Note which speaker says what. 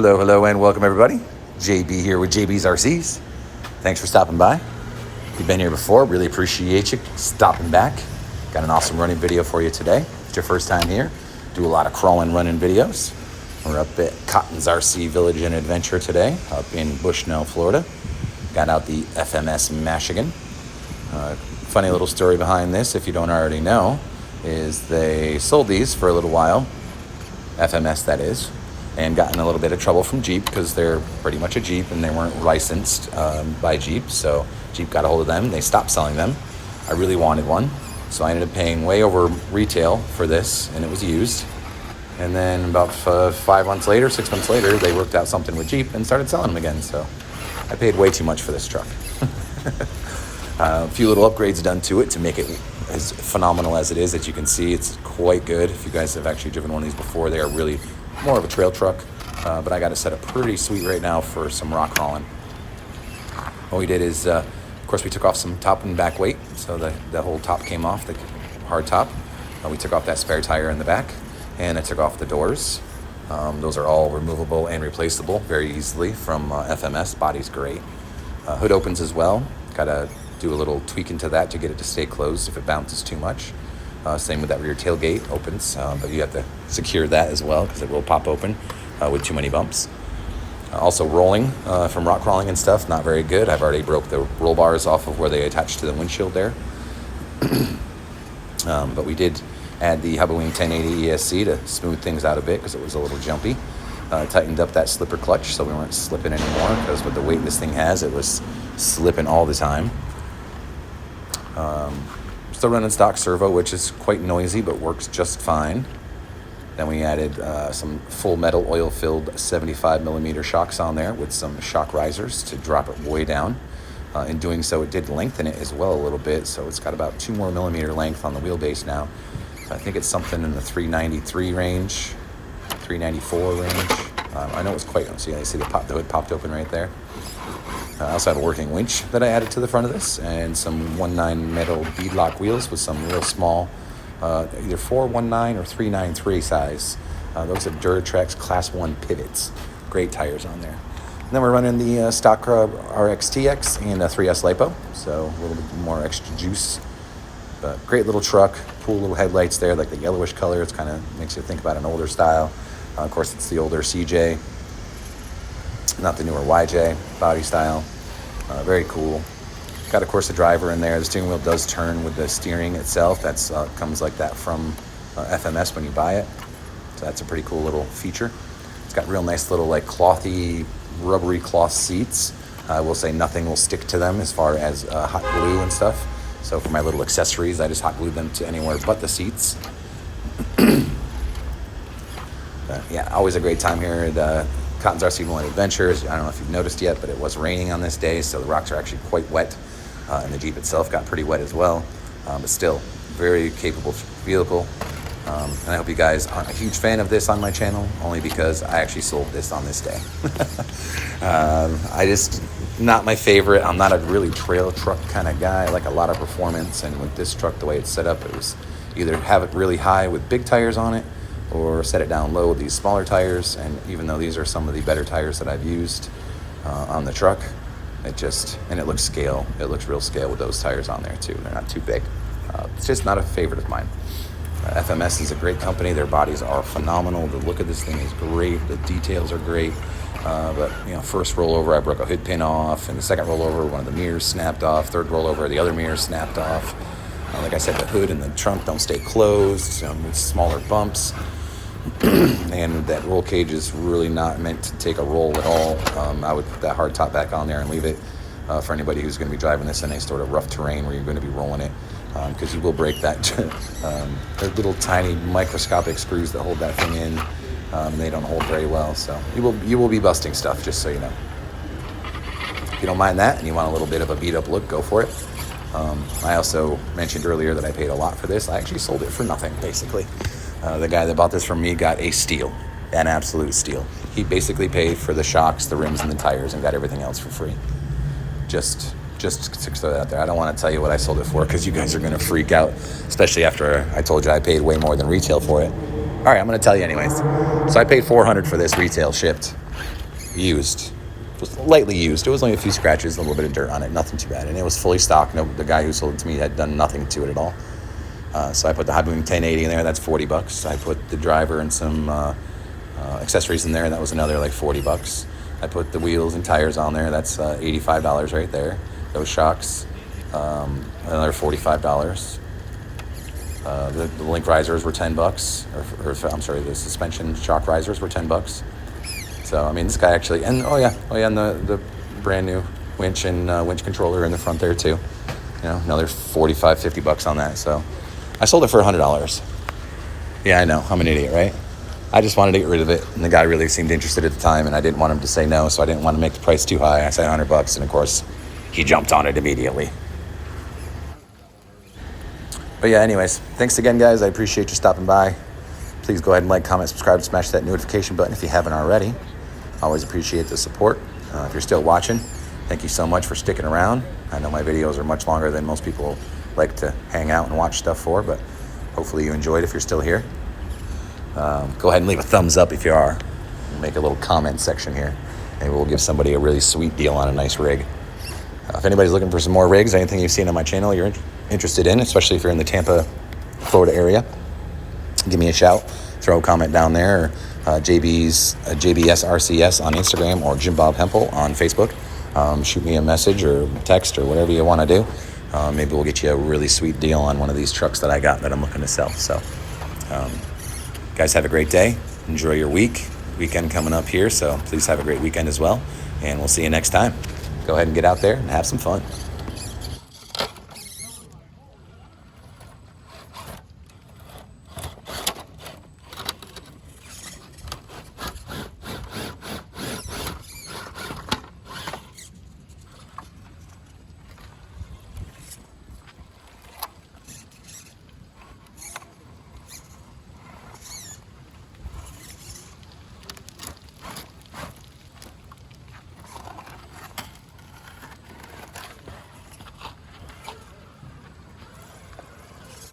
Speaker 1: Hello, and welcome everybody. JB here with JB's RCs. Thanks for stopping by. If you've been here before, really appreciate you stopping back. Got an awesome running video for you today. If it's your first time here, do a lot of crawling, running videos. We're up at Cotton's RC Village and Adventure today, up in Bushnell, Florida. Got out the FMS Mashigan. Funny little story behind this, if you don't already know, is they sold these for a little while, FMS that is, and got in a little bit of trouble from Jeep because they're pretty much a Jeep and they weren't licensed by Jeep. So Jeep got a hold of them. They stopped selling them. I really wanted one. So I ended up paying way over retail for this, and it was used. And then about 6 months later, they worked out something with Jeep and started selling them again. So I paid way too much for this truck. A few little upgrades done to it to make it as phenomenal as it is. As you can see, it's quite good. If you guys have actually driven one of these before, they are really more of a trail truck, but I got it set up pretty sweet right now for some rock crawling. What we did is, of course, we took off some top and back weight, so the whole top came off, the hard top. We took off that spare tire in the back, and I took off the doors. Those are all removable and replaceable very easily from FMS. Body's great. Hood opens as well. Got to do a little tweak into that to get it to stay closed if it bounces too much. Same with that rear tailgate opens, but you have to secure that as well because it will pop open with too many bumps. Also rolling from rock crawling and stuff, not very good. I've already broke the roll bars off of where they attach to the windshield there. But we did add the Hubwing 1080 ESC to smooth things out a bit because it was a little jumpy. Tightened up that slipper clutch so we weren't slipping anymore because with the weight this thing has, it was slipping all the time. Still running stock servo, which is quite noisy, but works just fine. Then we added some full metal oil-filled 75 millimeter shocks on there with some shock risers to drop it way down. In doing so, it did lengthen it as well a little bit, so it's got about 2 more millimeter length on the wheelbase now. So I think it's something in the 393 range, 394 range. I know it's quite, so yeah, you see the hood popped open right there. I also have a working winch that I added to the front of this and some 1.9 metal beadlock wheels with some real small, either 419 or 393 size. Those are Duratrex Class 1 pivots. Great tires on there. And then we're running the stock RX-TX and a 3S lipo, so a little bit more extra juice. But great little truck, cool little headlights there, like the yellowish color. It kind of makes you think about an older style. Of course, it's the older CJ. Not the newer YJ body style. Very cool. Got, of course, a driver in there. The steering wheel does turn with the steering itself. That's comes like that from FMS when you buy it. So that's a pretty cool little feature. It's got real nice little like clothy, rubbery cloth seats. I will say nothing will stick to them as far as hot glue and stuff. So for my little accessories, I just hot glued them to anywhere but the seats. But yeah, always a great time here at Cotton's RC Village and Adventures. I don't know if you've noticed yet, but it was raining on this day, so the rocks are actually quite wet, and the Jeep itself got pretty wet as well. But still, very capable vehicle. And I hope you guys aren't a huge fan of this on my channel, only because I actually sold this on this day. Not my favorite. I'm not a really trail truck kind of guy. I like a lot of performance, and with this truck, the way it's set up, it was either have it really high with big tires on it, or set it down low with these smaller tires. And even though these are some of the better tires that I've used on the truck, it looks scale. It looks real scale with those tires on there too. They're not too big. It's just not a favorite of mine. FMS is a great company. Their bodies are phenomenal. The look of this thing is great. The details are great. But first rollover, I broke a hood pin off, and the second rollover, one of the mirrors snapped off. Third rollover, the other mirror snapped off. Like I said, the hood and the trunk don't stay closed. With smaller bumps. And that roll cage is really not meant to take a roll at all. I would put that hard top back on there and leave it for anybody who's going to be driving this in a sort of rough terrain where you're going to be rolling it, because you will break that. They're little tiny microscopic screws that hold that thing in. They don't hold very well, so you will be busting stuff, just so you know. If you don't mind that and you want a little bit of a beat up look, go for it. I also mentioned earlier that I paid a lot for this. I actually sold it for nothing, basically. The guy that bought this from me got a steal, an absolute steal. He basically paid for the shocks, the rims, and the tires, and got everything else for free. Just to throw that out there. I don't want to tell you what I sold it for because you guys are going to freak out, especially after I told you I paid way more than retail for it. All right, I'm going to tell you anyways. So I paid $400 for this retail shipped. used. It was lightly used. It was only a few scratches, a little bit of dirt on it, nothing too bad. And it was fully stocked. No, the guy who sold it to me had done nothing to it at all. So I put the high boom 1080 in there. That's $40. I put the driver and some accessories in there. That was another like $40. I put the wheels and tires on there. That's $85 right there. Those shocks, another $45. The link risers were $10, or I'm sorry, the suspension shock risers were $10. So I mean, this guy actually, and and the brand new winch and winch controller in the front there too. Another $45-$50 on that. So I sold it for $100. Yeah, I know, I'm an idiot, right? I just wanted to get rid of it, and the guy really seemed interested at the time, and I didn't want him to say no, so I didn't want to make the price too high. I said $100, and of course, he jumped on it immediately. But yeah, anyways, thanks again, guys. I appreciate you stopping by. Please go ahead and like, comment, subscribe, smash that notification button if you haven't already. Always appreciate the support. If you're still watching, thank you so much for sticking around. I know my videos are much longer than most people like to hang out and watch stuff for, but hopefully you enjoyed if you're still here. Go ahead and leave a thumbs up if you are. Make a little comment section here. Maybe we'll give somebody a really sweet deal on a nice rig. If anybody's looking for some more rigs, anything you've seen on my channel you're interested in, especially if you're in the Tampa, Florida area, give me a shout. Throw a comment down there. Or, JB's JBS RCS on Instagram, or Jim Bob Hempel on Facebook. Shoot me a message or text or whatever you want to do. Maybe we'll get you a really sweet deal on one of these trucks that I got that I'm looking to sell. So, guys, have a great day. Enjoy your weekend coming up here. So please have a great weekend as well. And we'll see you next time. Go ahead and get out there and have some fun.